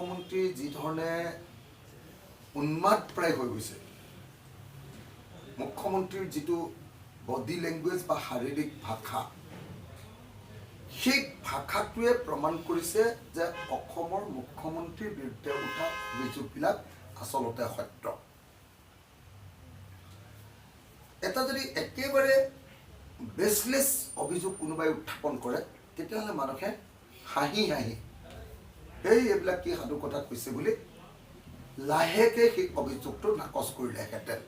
মুখ্যমন্ত্ৰী যি ধৰণে উন্মাদ প্ৰায় হৈ গৈছে, মুখ্যমন্ত্ৰীৰ যিটো বডি লেংগুৱেজ বা শাৰীৰিক ভাষা, সেই ভাষাটোৱে প্ৰমাণ কৰিছে যে অসমৰ মুখ্যমন্ত্ৰীৰ বিৰুদ্ধে উঠা অভিযোগবিলাক আচলতে সত্য। এটা যদি একেবাৰে বেছলেছ অভিযোগ কোনোবাই উত্থাপন কৰে, তেতিয়াহ'লে মানুহে হাঁহি হাঁহি এইবিলাক কি সাধু কথা কৈছে বুলি লাহেকে সেই অভিযোগটো নাকচ কৰিলেহেঁতেন।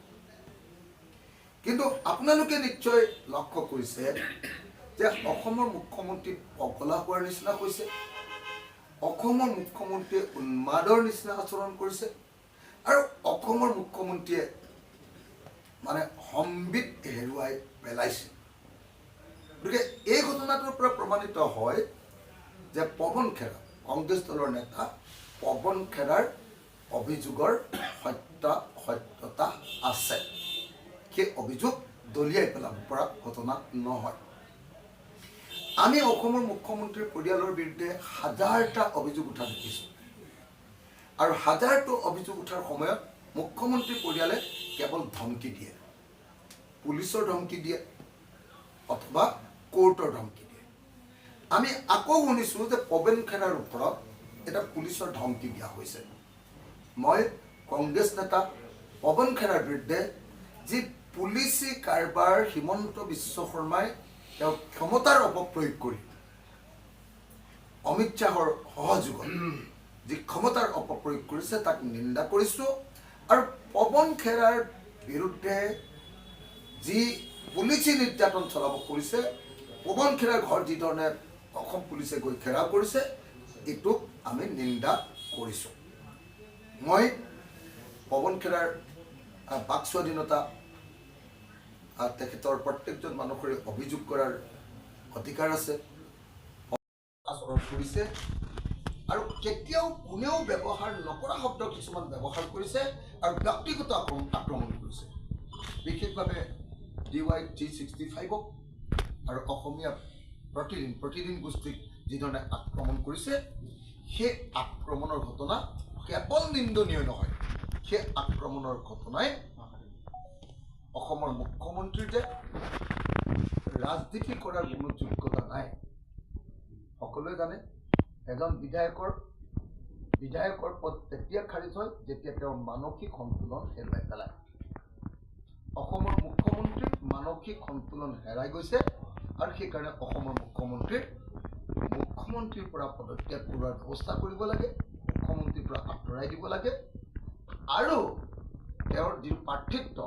কিন্তু আপোনালোকে নিশ্চয় লক্ষ্য কৰিছে যে অসমৰ মুখ্যমন্ত্ৰী পগলা হোৱাৰ নিচিনা হৈছে, অসমৰ মুখ্যমন্ত্ৰীয়ে উন্মাদৰ নিচিনা আচৰণ কৰিছে, আৰু অসমৰ মুখ্যমন্ত্ৰীয়ে মানে সম্বিত হেৰুৱাই পেলাইছে। গতিকে এই ঘটনাটোৰ পৰা প্ৰমাণিত হয় যে পৱন খেৰা, কংগ্ৰেছ দলৰ নেতা পৱন খেৰাৰ অভিযোগৰ সত্যতা আছে। সেই অভিযোগ দলিয়াই পেলাব পৰা ঘটনা নহয়। আমি অসমৰ মুখ্যমন্ত্ৰীৰ পৰিয়ালৰ বিৰুদ্ধে হাজাৰটা অভিযোগ উঠা দেখিছোঁ, আৰু হাজাৰটো অভিযোগ উঠাৰ সময়ত মুখ্যমন্ত্ৰীৰ পৰিয়ালে কেৱল ধমকি দিয়ে, পুলিচৰ ধমকি দিয়ে অথবা কোৰ্টৰ ধমকি দিয়ে। আমি আকৌ শুনিছোঁ যে পৱন খেৰাৰ ওপৰত এটা পুলিচৰ ধমকি দিয়া হৈছে। মই কংগ্ৰেছ নেতা পৱন খেৰাৰ বিৰুদ্ধে যি পুলিচি কাৰবাৰ হিমন্ত বিশ্ব শৰ্মাই তেওঁ ক্ষমতাৰ অপপ্ৰয়োগ কৰি অমিত শ্বাহৰ সহযোগত যি ক্ষমতাৰ অপপ্ৰয়োগ কৰিছে তাক নিন্দা কৰিছোঁ। আৰু পৱন খেৰাৰ বিৰুদ্ধে যি পুলিচি নিৰ্যাতন চলাব কৰিছে, পৱন খেৰাৰ ঘৰ যি ধৰণে অসম পুলিচে গৈ ঘেৰাও কৰিছে, এইটোক আমি নিন্দা কৰিছোঁ। মই পৱন খেৰাৰ বাক স্বাধীনতা, তেখেতৰ প্ৰত্যেকজন মানুহৰে অভিযোগ কৰাৰ অধিকাৰ আছে, আচৰণ কৰিছে, আৰু কেতিয়াও কোনেও ব্যৱহাৰ নকৰা শব্দ কিছুমান ব্যৱহাৰ কৰিছে আৰু ব্যক্তিগত আক্ৰমণ কৰিছে। বিশেষভাৱে DY 365ক আৰু অসমীয়া প্ৰতিদিন গোষ্ঠীক যিধৰণে আক্ৰমণ কৰিছে, সেই আক্ৰমণৰ ঘটনা কেৱল নিন্দনীয় নহয়, সেই আক্ৰমণৰ ঘটনাই অসমৰ মুখ্যমন্ত্ৰীৰ যে ৰাজনীতি কৰাৰ কোনো যোগ্যতা নাই। সকলোৱে জানে এজন বিধায়কৰ পদ তেতিয়া খাৰিজ হয় যেতিয়া তেওঁৰ মানসিক সন্তুলন হেৰুৱাই পেলায়। অসমৰ মুখ্যমন্ত্ৰীৰ মানসিক সন্তুলন হেৰাই গৈছে, আৰু সেইকাৰণে অসমৰ মুখ্যমন্ত্ৰীৰ পৰা পদত্যাগ কৰোৱাৰ ব্যৱস্থা কৰিব লাগে, মুখ্যমন্ত্ৰীৰ পৰা আঁতৰাই দিব লাগে, আৰু তেওঁৰ যি প্ৰাৰ্থিত্ব,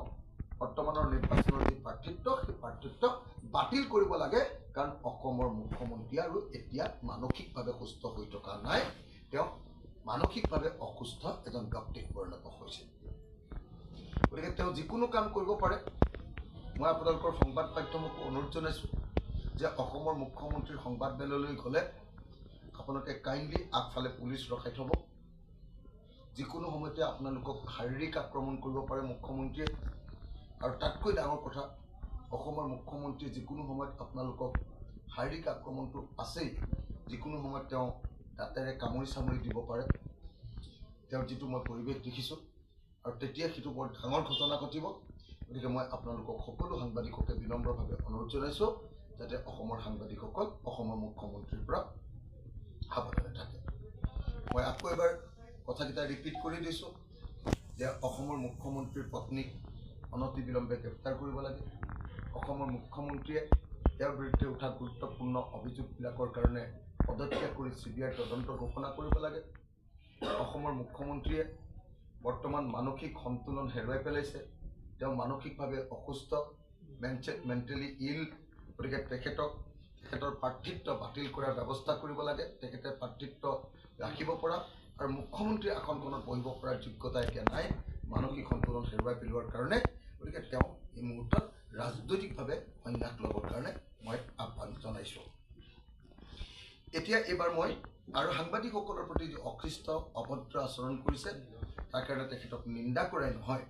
বৰ্তমানৰ নিৰ্বাচনৰ যি প্ৰাৰ্থিত্ব, সেই প্ৰাৰ্থিত্ব বাতিল কৰিব লাগে। কাৰণ অসমৰ মুখ্যমন্ত্ৰী আৰু এতিয়া মানসিকভাৱে সুস্থ হৈ থকা নাই, তেওঁ মানসিকভাৱে অসুস্থ এজন ব্যক্তিত পৰিণত হৈছে। গতিকে তেওঁ যিকোনো কাম কৰিব পাৰে। মই আপোনালোকৰ সংবাদ মাধ্যমকো অনুৰোধ জনাইছোঁ যে অসমৰ মুখ্যমন্ত্ৰীৰ সংবাদ মেললৈ গ'লে আপোনালোকে কাইণ্ডলি আগফালে পুলিচ ৰখাই থ'ব। যিকোনো সময়তে আপোনালোকক শাৰীৰিক আক্ৰমণ কৰিব পাৰে মুখ্যমন্ত্ৰীয়ে, আৰু তাতকৈ ডাঙৰ কথা, অসমৰ মুখ্যমন্ত্ৰীয়ে যিকোনো সময়ত আপোনালোকক শাৰীৰিক আক্ৰমণটো আছেই, যিকোনো সময়ত তেওঁ দাঁতেৰে কামুৰি দিব পাৰে। তেওঁৰ যিটো মই পৰিৱেশ দেখিছোঁ, আৰু তেতিয়া সেইটো বৰ ডাঙৰ ঘটনা ঘটিব। গতিকে মই আপোনালোকক সকলো সাংবাদিককে বিনম্ৰভাৱে অনুৰোধ জনাইছোঁ যাতে অসমৰ সাংবাদিকসকল অসমৰ মুখ্যমন্ত্ৰীৰ পৰা সাৱধানে থাকে। মই আকৌ এবাৰ কথাকেইটা ৰিপিট কৰি দিছোঁ যে অসমৰ মুখ্যমন্ত্ৰীৰ পত্নীক অনতিবিলম্বে গ্ৰেপ্তাৰ কৰিব লাগে। অসমৰ মুখ্যমন্ত্ৰীয়ে তেওঁৰ বিৰুদ্ধে উঠা গুৰুত্বপূৰ্ণ অভিযোগবিলাকৰ কাৰণে পদত্যাগ কৰি CBI তদন্ত ঘোষণা কৰিব লাগে। অসমৰ মুখ্যমন্ত্ৰীয়ে বৰ্তমান মানসিক সন্তুলন হেৰুৱাই পেলাইছে, তেওঁ মানসিকভাৱে অসুস্থ, মেণ্টেলি ইল। গতিকে তেখেতৰ প্ৰাৰ্থিত্ব বাতিল কৰাৰ ব্যৱস্থা কৰিব লাগে। তেখেতে প্ৰাৰ্থিত্ব ৰাখিব পৰা আৰু মুখ্যমন্ত্ৰীৰ আসনখনত বহিব পৰাৰ যোগ্যতা এতিয়া নাই, মানসিক সন্তুলন হেৰুৱাই পেলোৱাৰ কাৰণে। গতিকে তেওঁ এই মুহূৰ্তত ৰাজনৈতিকভাৱে সন্ন্যাস ল'বৰ কাৰণে মই আহ্বান জনাইছোঁ। এতিয়া এইবাৰ মই আৰু সাংবাদিকসকলৰ প্ৰতি যি অকৃষ্ট অভদ্ৰ আচৰণ কৰিছে, তাৰ কাৰণে তেখেতক নিন্দা কৰাই নহয়,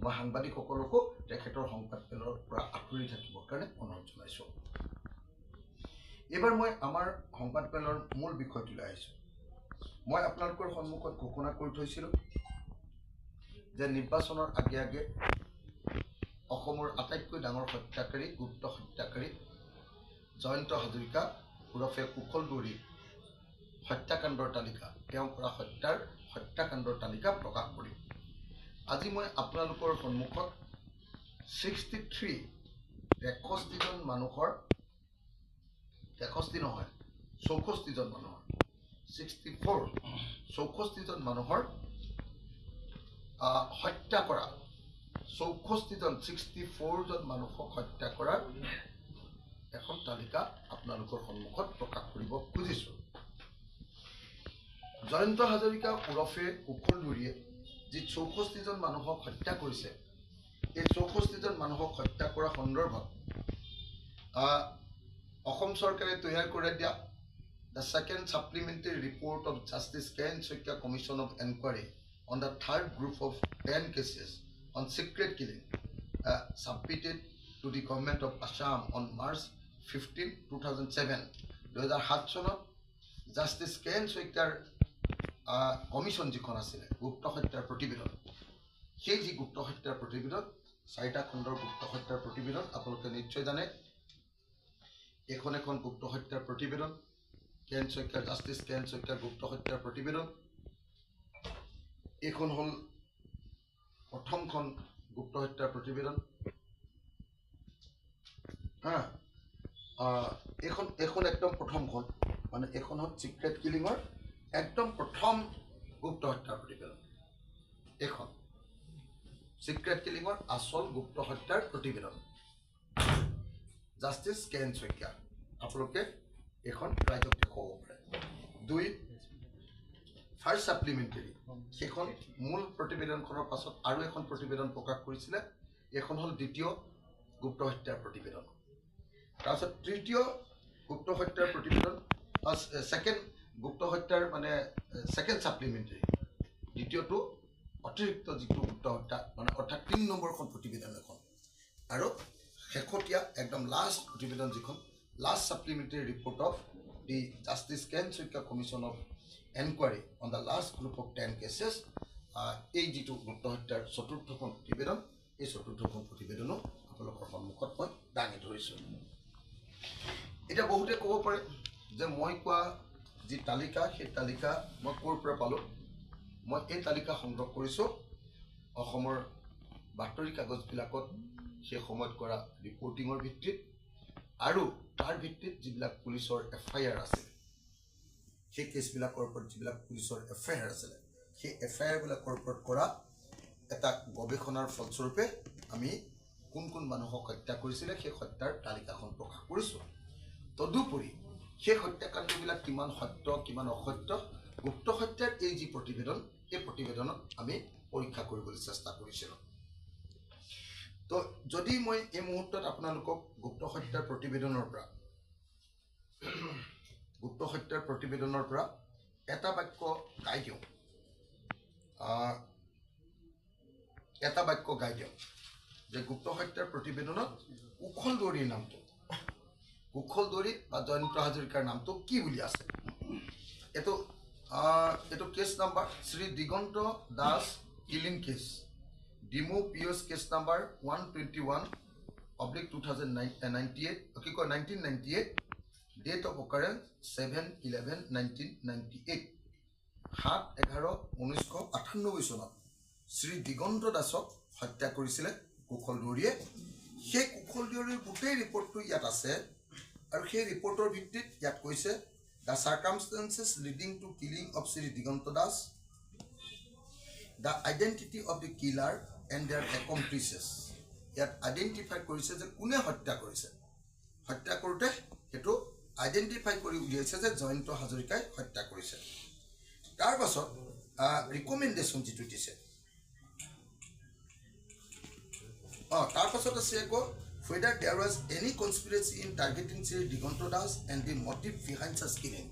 মই সাংবাদিকসকলকো তেখেতৰ সংবাদ মেলৰ পৰা আঁতৰি থাকিবৰ কাৰণে অনুৰোধ জনাইছোঁ। এইবাৰ মই আমাৰ সংবাদ মেলৰ মূল বিষয়টোলৈ আহিছোঁ। মই আপোনালোকৰ সন্মুখত ঘোষণা কৰি থৈছিলোঁ যে নিৰ্বাচনৰ আগে আগে অসমৰ আটাইতকৈ ডাঙৰ হত্যাকাৰী গুপ্ত হত্যাকাৰী জয়ন্ত হাজৰিকা ওৰফে কুশল দুৱৰীৰ হত্যাকাণ্ডৰ তালিকা তেওঁ কৰা হত্যাকাণ্ডৰ তালিকা প্ৰকাশ কৰিম। আজি মই আপোনালোকৰ সন্মুখত 63জন মানুহৰ 64জন মানুহৰ 64জন মানুহৰ হত্যা কৰা 64জন মানুহক হত্যা কৰাৰ এখন তালিকা আপোনালোকৰ সন্মুখত প্ৰকাশ কৰিব খুজিছোঁ। জয়ন্ত হাজৰিকা ওৰফে কুশল দুৱৰীয়ে যি 64জন মানুহক হত্যা কৰিছে, এই 64জন মানুহক হত্যা কৰা সন্দৰ্ভত অসম চৰকাৰে তৈয়াৰ কৰি দিয়া The second supplementary report of Justice K.N. Soikia Commission of Inquiry on the third group of 10 cases on secret killing submitted to the government of Assam on March 15, 2007. 2007 চনত জাষ্টিছ K.N. Soikiaৰ কমিশ্যন যিখন আছিলে গুপ্ত হত্যাৰ প্ৰতিবেদন, সেই যি গুপ্ত হত্যাৰ প্ৰতিবেদন 4টা খণ্ডৰ গুপ্ত হত্যাৰ প্ৰতিবেদন আপোনালোকে নিশ্চয় জানে। এখন গুপ্ত হত্যাৰ প্ৰতিবেদন K.N. Soikia justice K.N. Soikia গুপ্ত হত্যাৰ প্ৰতিবেদন। এইখন হ'ল প্ৰথমখন গুপ্ত হত্যাৰ প্ৰতিবেদন। এইখন একদম প্ৰথমখন, মানে এইখন হ'ল চিক্ৰেট কিলিঙৰ একদম প্ৰথম গুপ্ত হত্যাৰ প্ৰতিবেদন। এইখন চিক্ৰেট কিলিঙৰ আচল গুপ্ত হত্যাৰ প্ৰতিবেদন জাষ্টিছ K.N. Soikia। আপোনালোকে এখন ৰাইজক দেখুৱাব পাৰে। 2 ফাৰ্ষ্ট ছাপ্লিমেণ্টেৰী, সেইখন মূল প্ৰতিবেদনখনৰ পাছত আৰু এখন প্ৰতিবেদন প্ৰকাশ কৰিছিলে। এইখন হ'ল দ্বিতীয় গুপ্ত হত্যাৰ প্ৰতিবেদন। তাৰপিছত তৃতীয় গুপ্ত হত্যাৰ প্ৰতিবেদন, ছেকেণ্ড গুপ্ত হত্যাৰ মানে ছেকেণ্ড ছাপ্লিমেণ্টেৰী, দ্বিতীয়টো অতিৰিক্ত যিটো গুপ্ত হত্যা মানে অৰ্থাৎ 3 নম্বৰখন প্ৰতিবেদন এখন, আৰু শেহতীয়া একদম লাষ্ট প্ৰতিবেদন যিখন last supplementary report of the Justice K.N. Soikia Commission of Inquiry on the last group of 10 cases, এই যিটো গুপ্ত হত্যাৰ চতুৰ্থখন প্ৰতিবেদন, এই চতুৰ্থখন প্ৰতিবেদনো আপোনালোকৰ সন্মুখত মই দাঙি ধৰিছোঁ। এতিয়া বহুতে ক'ব পাৰে যে মই কোৱা যি তালিকা, সেই তালিকা মই ক'ৰ পৰা পালোঁ। মই এই তালিকা সংগ্ৰহ কৰিছোঁ অসমৰ বাতৰি কাগজবিলাকত সেই সময়ত কৰা ৰিপৰ্টিঙৰ ভিত্তিত, আৰু তাৰ ভিত্তিত যিবিলাক পুলিচৰ FIR আছিল, সেই কেছবিলাকৰ ওপৰত যিবিলাক পুলিচৰ FIR আছিলে, সেই FIR বিলাকৰ ওপৰত কৰা এটা গৱেষণাৰ ফলস্বৰূপে আমি কোন মানুহক হত্যা কৰিছিলে সেই হত্যাৰ তালিকাখন প্ৰকাশ কৰিছোঁ। তদুপৰি সেই হত্যাকাণ্ডবিলাক কিমান সত্য কিমান অসত্য, গুপ্ত হত্যাৰ এই যি প্ৰতিবেদন, এই প্ৰতিবেদনত আমি পৰীক্ষা কৰিবলৈ চেষ্টা কৰিছিলোঁ। তো যদি মই এই মুহূৰ্তত আপোনালোকক গুপ্ত হত্যাৰ প্ৰতিবেদনৰ পৰা এটা বাক্য গাই দিওঁ, যে গুপ্ত হত্যাৰ প্ৰতিবেদনত কুশল দুৱৰীৰ নামটো, কুশল দুৱৰী বা জয়ন্ত হাজৰিকাৰ নামটো কি বুলি আছে। এইটো case number Shri Diganta Das killing case, Dimow PS case number 121/2098, date of occurrence 7/11/1998, 7/11/1998 চনত শ্ৰী দিগন্ত দাসক হত্যা কৰিছিলে কুশল দুৱৰীয়ে। সেই কুশল দুৱৰীৰ গোটেই ৰিপৰ্টটো ইয়াত আছে, আৰু সেই ৰিপৰ্টৰ ভিত্তিত ইয়াত কৈছে the circumstances leading to killing of Shri Diganta Das, the identity of the killer and their accomplices. ইয়াত আইডেণ্টিফাই কৰিছে যে কোনে হত্যা কৰিছে, হত্যা কৰোঁতে সেইটো আইডেণ্টিফাই কৰি উলিয়াইছে যে জয়ন্ত হাজৰিকাই হত্যা কৰিছে। তাৰ পাছত ৰিকমেণ্ডেশ্যন যিটো দিছে, তাৰ পাছত আছে আকৌ whether there was any conspiracy in targeting Sri Diganta Das and the motive behind such killing.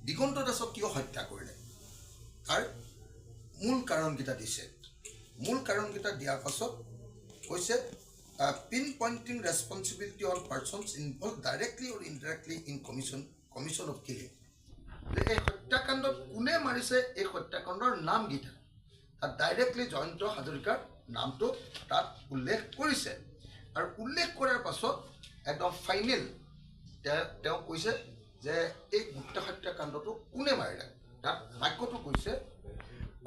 Diganta Dasক কিয় হত্যা কৰিলে তাৰ মূল কাৰণকেইটা দিছে। মূল কাৰণকেইটা দিয়াৰ পাছত কৈছে pinpointing responsibility on persons involved directly or indirectly in commission of killing. হত্যাকাণ্ডত কোনে মাৰিছে এই হত্যাকাণ্ডৰ নামকেইটা তাত ডাইৰেক্টলি জয়ন্ত হাজৰিকাৰ নামটো তাত উল্লেখ কৰিছে আৰু উল্লেখ কৰাৰ পাছত একদম ফাইনেল তেওঁ কৈছে যে এই গোটেই হত্যাকাণ্ডটো কোনে মাৰিলে তাত বাক্যটো কৈছে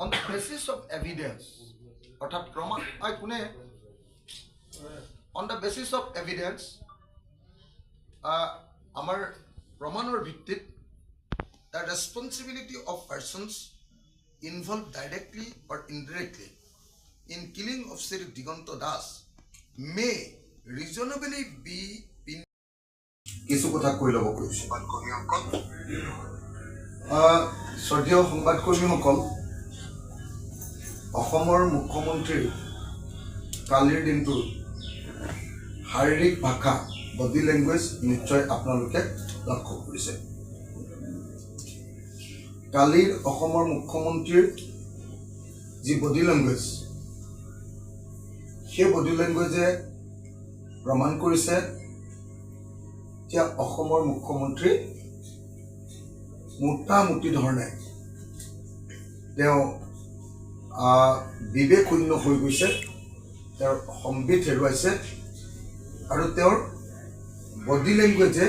on the basis of evidence অৰ্থাৎ প্ৰমাণ কোনে on the basis of evidence আমাৰ প্ৰমাণৰ ভিত্তিত the responsibility of persons involved directly or indirectly in killing of Sri Diganto Das may reasonably be কিছু কথা কৈ ল'ব কৈছোঁ শ্ৰদ্ধেয় সংবাদকৰ্মীসকল অসমৰ মুখ্যমন্ত্ৰীৰ কালিৰ দিনটোৰ শাৰীৰিক ভাষা বডি লেংগুৱেজ নিশ্চয় আপোনালোকে লক্ষ্য কৰিছে কালিৰ অসমৰ মুখ্যমন্ত্ৰীৰ যি বডি লেংগুৱেজ সেই বডি লেংগুৱেজে প্ৰমাণ কৰিছে যে অসমৰ মুখ্যমন্ত্ৰী মোটামুটি ধৰণে তেওঁ বিবেক শূন্য হৈ গৈছে তেওঁৰ সম্বিত হেৰুৱাইছে আৰু তেওঁৰ বডি লেংগুৱেজে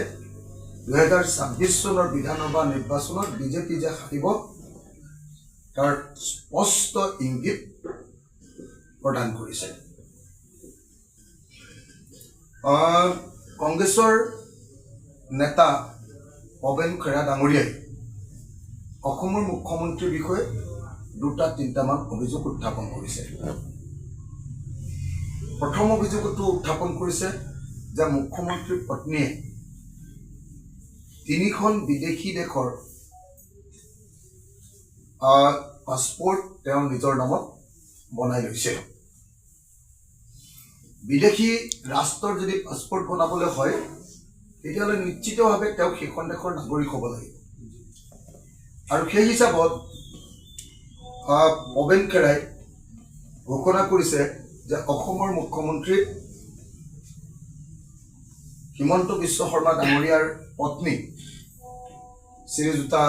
2026 চনৰ বিধানসভা নিৰ্বাচনত বিজেপি যে হাৰিব তাৰ স্পষ্ট ইংগিত প্ৰদান কৰিছে কংগ্ৰেছৰ নেতা পৱেন খেৰা ডাঙৰীয়াই অসমৰ মুখ্যমন্ত্ৰীৰ বিষয়ে দুটা তিনিটামান অভিযোগ উত্থাপন কৰিছে প্ৰথম অভিযোগটো উত্থাপন কৰিছে যে মুখ্যমন্ত্ৰীৰ পত্নীয়ে 3খন বিদেশী দেশৰ পাছপোৰ্ট তেওঁ নিজৰ নামত বনাই লৈছে বিদেশী ৰাষ্ট্ৰৰ যদি পাছপোৰ্ট বনাবলৈ হয় তেতিয়াহ'লে নিশ্চিতভাৱে তেওঁ সেইখন দেশৰ নাগৰিক হ'ব লাগিব আৰু সেই হিচাপত পৱেন খেৰাই ঘোষণা কৰিছে যে অসমৰ মুখ্যমন্ত্ৰী হিমন্ত বিশ্ব শৰ্মা ডাঙৰীয়াৰ পত্নী শ্ৰীযুতা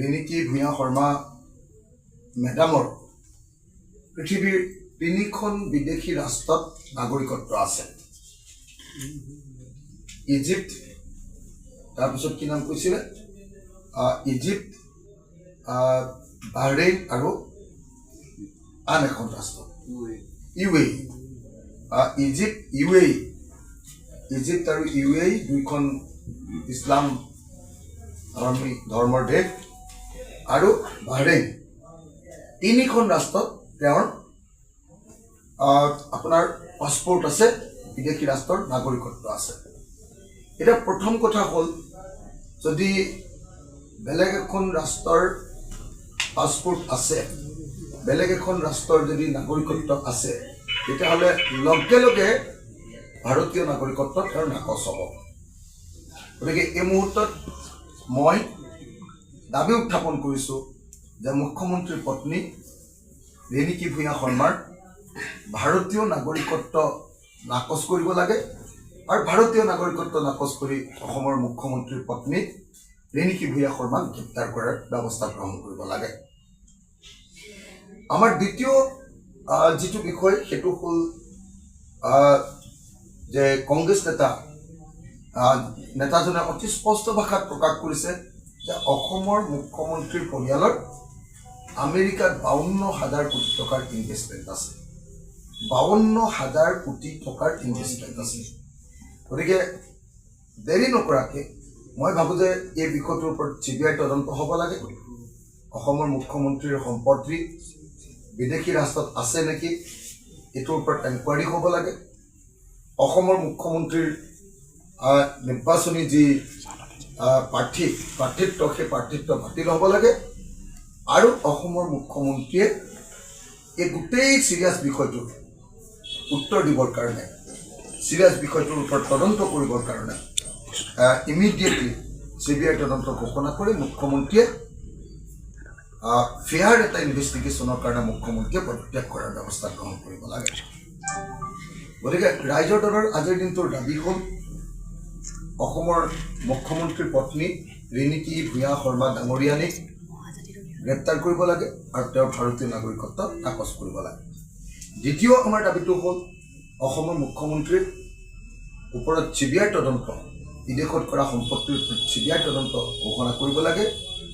ৰিণিকী ভূঞা শৰ্মা মেডামৰ পৃথিৱীৰ 3খন বিদেশী ৰাষ্ট্ৰত নাগৰিকত্ব আছে ইজিপ্ত তাৰপিছত কি নাম কৈছিলে ইজিপ্ত বাহৰেইন আৰু আন এখন ৰাষ্ট্ৰ ইউএই ইজিপ্ত আৰু ইউএই দুইখন ইছলাম ধৰ্মৰ দেশ আৰু বাহৰেইন 3খন ৰাষ্ট্ৰত তেওঁৰ আপোনাৰ পাছপোৰ্ট আছে বিদেশী ৰাষ্ট্ৰৰ নাগৰিকত্ব আছে এটা প্ৰথম কথা হ'ল যদি বেলেগ এখন ৰাষ্ট্ৰৰ পাছপোৰ্ট আছে বেলেগ এখন ৰাষ্ট্ৰৰ যদি নাগৰিকত্ব আছে তেতিয়াহ'লে লগে লগে ভাৰতীয় নাগৰিকত্ব তেওঁৰ নাকচ হ'ব গতিকে এই মুহূৰ্তত মই দাবী উত্থাপন কৰিছোঁ যে মুখ্যমন্ত্ৰীৰ পত্নী ৰিণিকী ভূঞা শৰ্মাৰ ভাৰতীয় নাগৰিকত্ব নাকচ কৰিব লাগে আৰু ভাৰতীয় নাগৰিকত্ব নাকচ কৰি অসমৰ মুখ্যমন্ত্ৰীৰ পত্নী ৰিণিকী ভূঞা শৰ্মাক গ্ৰেপ্তাৰ কৰাৰ ব্যৱস্থা গ্ৰহণ কৰিব লাগে আমাৰ দ্বিতীয় যিটো বিষয় সেইটো হ'ল যে কংগ্ৰেছ নেতাজনে অতি স্পষ্ট ভাষাত প্ৰকাশ কৰিছে যে অসমৰ মুখ্যমন্ত্ৰীৰ পৰিয়ালৰ আমেৰিকাত 52,000 কোটি টকাৰ ইনভেষ্টমেণ্ট আছে 52,000 কোটি টকাৰ ইনভেষ্টমেণ্ট আছে গতিকে দেৰি নকৰাকৈ মই ভাবোঁ যে এই বিষয়টোৰ ওপৰত CBI তদন্ত হ'ব লাগে অসমৰ মুখ্যমন্ত্ৰীৰ সম্পত্তি বিদেশী ৰাষ্ট্ৰত আছে নেকি এইটোৰ ওপৰত এনকুৱাৰী হ'ব লাগে অসমৰ মুখ্যমন্ত্ৰীৰ নিৰ্বাচনী যি প্ৰাৰ্থিত্ব সেই প্ৰাৰ্থিত্ব বাতিল হ'ব লাগে আৰু অসমৰ মুখ্যমন্ত্ৰীয়ে এই গোটেই চিৰিয়াছ বিষয়টোৰ উত্তৰ দিবৰ কাৰণে চিৰিয়াছ বিষয়টোৰ ওপৰত তদন্ত কৰিবৰ কাৰণে ইমিডিয়েটলি CBI তদন্ত ঘোষণা কৰি মুখ্যমন্ত্ৰীয়ে ফেয়াৰ এটা ইনভেষ্টিগেশ্যনৰ কাৰণে মুখ্যমন্ত্ৰীয়ে পদত্যাগ কৰাৰ ব্যৱস্থা গ্ৰহণ কৰিব লাগে গতিকে ৰাইজৰ দলৰ আজিৰ দিনটোৰ দাবী হ'ল অসমৰ মুখ্যমন্ত্ৰীৰ পত্নী ৰিণিকী ভূঞা শৰ্মা ডাঙৰীয়ানীক গ্ৰেপ্তাৰ কৰিব লাগে আৰু তেওঁৰ ভাৰতীয় নাগৰিকত্ব নাকচ কৰিব লাগে। দ্বিতীয় আমাৰ দাবীটো হ'ল অসমৰ মুখ্যমন্ত্ৰীৰ ওপৰত CBI তদন্ত, বিদেশত কৰা সম্পত্তিৰ ওপৰত CBI তদন্ত ঘোষণা কৰিব লাগে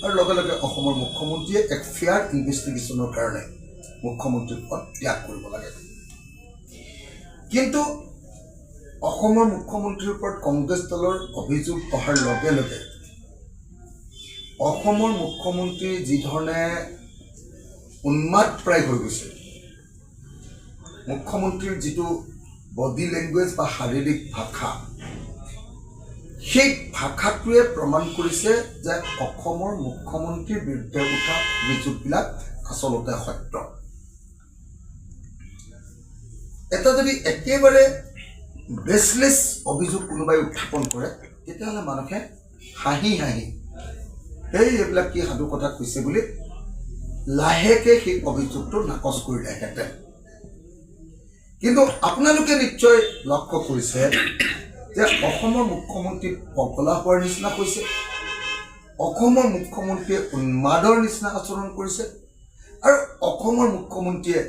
আৰু লগে লগে অসমৰ মুখ্যমন্ত্ৰীয়ে এক ফেয়াৰ ইনভেষ্টিগেশ্যনৰ কাৰণে মুখ্যমন্ত্ৰীৰ পদ ত্যাগ কৰিব লাগে। কিন্তু অসমৰ মুখ্যমন্ত্ৰীৰ ওপৰত কংগ্ৰেছ দলৰ অভিযোগ অহাৰ লগে লগে অসমৰ মুখ্যমন্ত্ৰী যি ধৰণে উন্মাদ প্ৰায় হৈ গৈছে, মুখ্যমন্ত্ৰীৰ যিটো বডি লেংগুৱেজ বা শাৰীৰিক ভাষা, সেই ভাষাটোৱে প্ৰমাণ কৰিছে যে অসমৰ মুখ্যমন্ত্ৰীৰ বিৰুদ্ধে উঠা অভিযোগবিলাক আচলতে সত্য। এটা যদি একেবাৰে বেছলেছ অভিযোগ কোনোবাই উত্থাপন কৰে তেতিয়াহ'লে মানুহে হাঁহি হাঁহি এইবিলাক কি সাধু কথা কৈছে বুলি লাহেকৈ সেই অভিযোগটো নাকচ কৰিলেহেঁতেন। কিন্তু আপোনালোকে নিশ্চয় লক্ষ্য কৰিছে যে অসমৰ মুখ্যমন্ত্ৰী পগলা হোৱাৰ নিচিনা হৈছে, অসমৰ মুখ্যমন্ত্ৰীয়ে উন্মাদৰ নিচিনা আচৰণ কৰিছে আৰু অসমৰ মুখ্যমন্ত্ৰীয়ে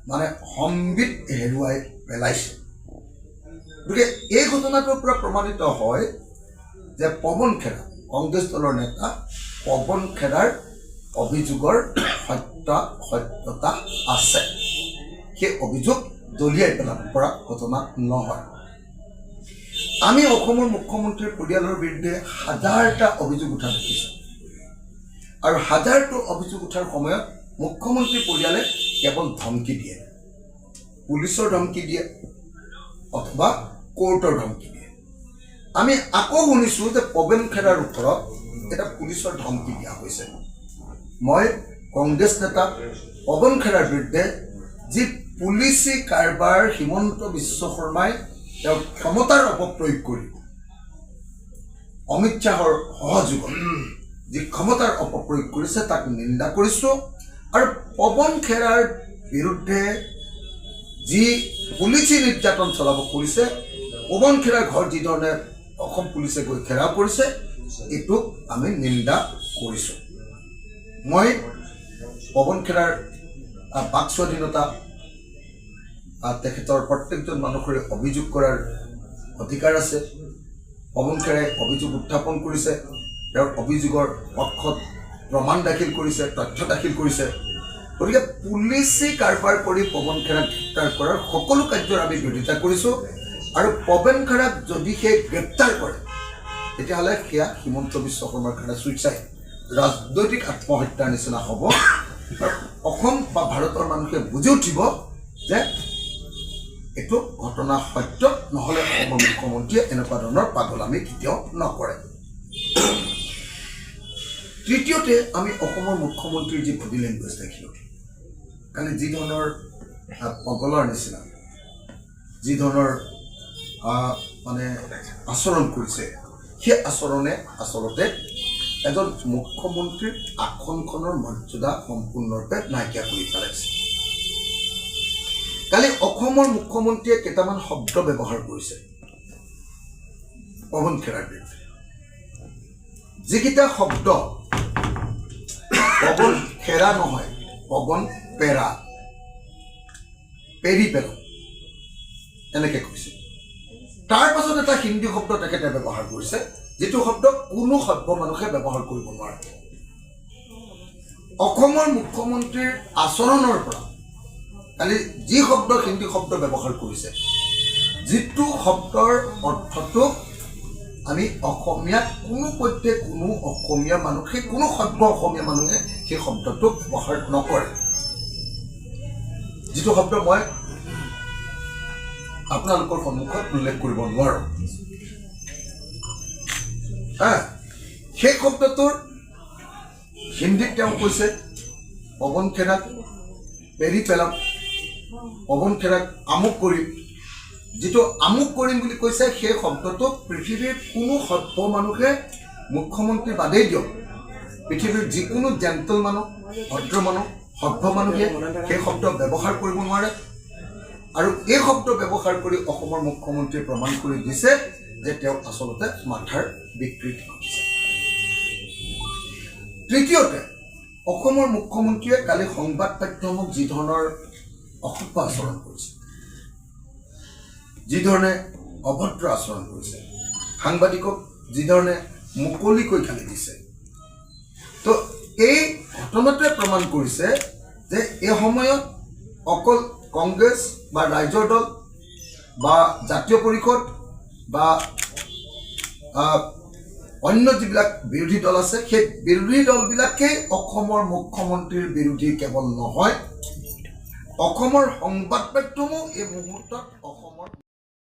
মানে সম্বিত হেৰুৱাই পেলাইছে। গতিকে এই ঘটনাটোৰ পৰা প্ৰমাণিত হয় যে পৱন খেৰা, কংগ্ৰেছ দলৰ নেতা পৱন খেৰাৰ অভিযোগৰ সত্যতা আছে। সেই অভিযোগ দলিয়াই পেলাব পৰা ঘটনা নহয়। আমি অসমৰ মুখ্যমন্ত্ৰীৰ পৰিয়ালৰ বিৰুদ্ধে হাজাৰটা অভিযোগ উঠা দেখিছোঁ আৰু হাজাৰটো অভিযোগ উঠাৰ সময়ত মুখ্যমন্ত্ৰী পৰিয়ালে কেৱল ধমকি দিয়ে, পুলিচৰ ধমকি দিয়ে অথবা কোৰ্টৰ ধমকি দিয়ে। আমি আকৌ শুনিছোঁ যে পৱন খেৰাৰ ওপৰত এটা পুলিচৰ ধমকি দিয়া হৈছে। মই কংগ্ৰেছ নেতা পৱন খেৰাৰ বিৰুদ্ধে যি পুলিচি কাৰবাৰ হিমন্ত বিশ্ব শৰ্মাই তেওঁৰ ক্ষমতাৰ অপপ্ৰয়োগ কৰি অমিত শ্বাহৰ সহযোগত যি ক্ষমতাৰ অপপ্ৰয়োগ কৰিছে তাক নিন্দা কৰিছোঁ আৰু পৱন খেৰাৰ বিৰুদ্ধে যি পুলিচি নিৰ্যাতন চলাব কৰিছে, পৱন খেৰাৰ ঘৰ যি ধৰণে অসম পুলিচে গৈ ঘেৰাও কৰিছে, এইটোক আমি নিন্দা কৰিছোঁ। মই পৱন খেৰাৰ বাক স্বাধীনতা, তেখেতৰ প্ৰত্যেকজন মানুহৰে অভিযোগ কৰাৰ অধিকাৰ আছে। পৱন খেৰাই অভিযোগ উত্থাপন কৰিছে, তেওঁৰ অভিযোগৰ পক্ষত প্ৰমাণ দাখিল কৰিছে, তথ্য দাখিল কৰিছে। গতিকে পুলিচি কাৰবাৰ কৰি পৱন খেৰাক গ্ৰেপ্তাৰ কৰাৰ সকলো কাৰ্যৰ আমি বিৰোধিতা কৰিছোঁ আৰু পৱন খেৰাক যদি সেই গ্ৰেপ্তাৰ কৰে তেতিয়াহ'লে সেয়া হিমন্ত বিশ্ব শৰ্মাৰ কাৰণে চুইচাইড, ৰাজনৈতিক আত্মহত্যাৰ নিচিনা হ'ব আৰু অসম বা ভাৰতৰ মানুহে বুজি উঠিব যে এইটো ঘটনা সত্য, নহ'লে অসমৰ মুখ্যমন্ত্ৰীয়ে এনেকুৱা ধৰণৰ পাগলামি কেতিয়াও নকৰে। তৃতীয়তে আমি অসমৰ মুখ্যমন্ত্ৰীৰ যি বডি লেংগুৱেজ দেখিলোঁ, কালি যি ধৰণৰ পগলাৰ নিচিনা যি ধৰণৰ মানে আচৰণ কৰিছে, সেই আচৰণে আচলতে এজন মুখ্যমন্ত্ৰীৰ আসনখনৰ মৰ্যাদা সম্পূৰ্ণৰূপে নাইকিয়া কৰি পেলাইছে। কালি অসমৰ মুখ্যমন্ত্ৰীয়ে কেইটামান শব্দ ব্যৱহাৰ কৰিছে পৱন খেৰাৰ বিৰুদ্ধে, যিকেইটা শব্দ পৱন খেৰা নহয়, পৱন পেৰা, পেৰি পেলা এনেকৈ কৈছে। তাৰ পাছত এটা হিন্দী শব্দ তেখেতে ব্যৱহাৰ কৰিছে, যিটো শব্দ কোনো সভ্য মানুহে ব্যৱহাৰ কৰিব নোৱাৰে। অসমৰ মুখ্যমন্ত্ৰীৰ আচৰণৰ পৰা কালি যি শব্দ হিন্দী শব্দ ব্যৱহাৰ কৰিছে, যিটো শব্দৰ অৰ্থটো আমি অসমীয়াত কোনো পধ্যে কোনো অসমীয়া মানুহে, কোনো সভ্য অসমীয়া মানুহে সেই শব্দটো ব্যৱহাৰ নকৰে, যিটো শব্দ মই আপোনালোকৰ সন্মুখত উল্লেখ কৰিব নোৱাৰোঁ। সেই শব্দটোৰ হিন্দীত তেওঁ কৈছে পৱন খেৰাক পেৰি পেলাম, পৱন খেৰাক আমুক কৰিম। যিটো আমুক কৰিম বুলি কৈছে, সেই শব্দটো পৃথিৱীৰ কোনো সভ্য মানুহে, মুখ্যমন্ত্ৰী বাদেই দিয়ক, পৃথিৱীৰ যিকোনো জেণ্টল মানুহ, ভদ্ৰ মানুহ, সভ্য মানুহে সেই শব্দ ব্যৱহাৰ কৰিব নোৱাৰে। আৰু এই শব্দ ব্যৱহাৰ কৰি অসমৰ মুখ্যমন্ত্ৰীয়ে প্ৰমাণ কৰি দিছে যে তেওঁ আচলতে মাথাৰ বিকৃতি কৰিছে। তৃতীয়তে অসমৰ মুখ্যমন্ত্ৰীয়ে কালি সংবাদ মাধ্যমক যি ধৰণৰ অসভ্য আচৰণ কৰিছে, যি ধৰণে অভদ্ৰ আচৰণ কৰিছে, সাংবাদিকক যি ধৰণে মুকলিকৈ গালি দিছে, তো এই ঘটনাটোৱে প্ৰমাণ কৰিছে যে এই সময়ত অকল কংগ্ৰেছ বা ৰাইজৰ দল বা জাতীয় পৰিষদ বা অন্য যিবিলাক বিৰোধী দল আছে, সেই বিৰোধী দলবিলাকেই অসমৰ মুখ্যমন্ত্ৰীৰ বিৰোধী কেৱল নহয়, অসমৰ সংবাদ মাধ্যমো এই মুহূৰ্তত অসমৰ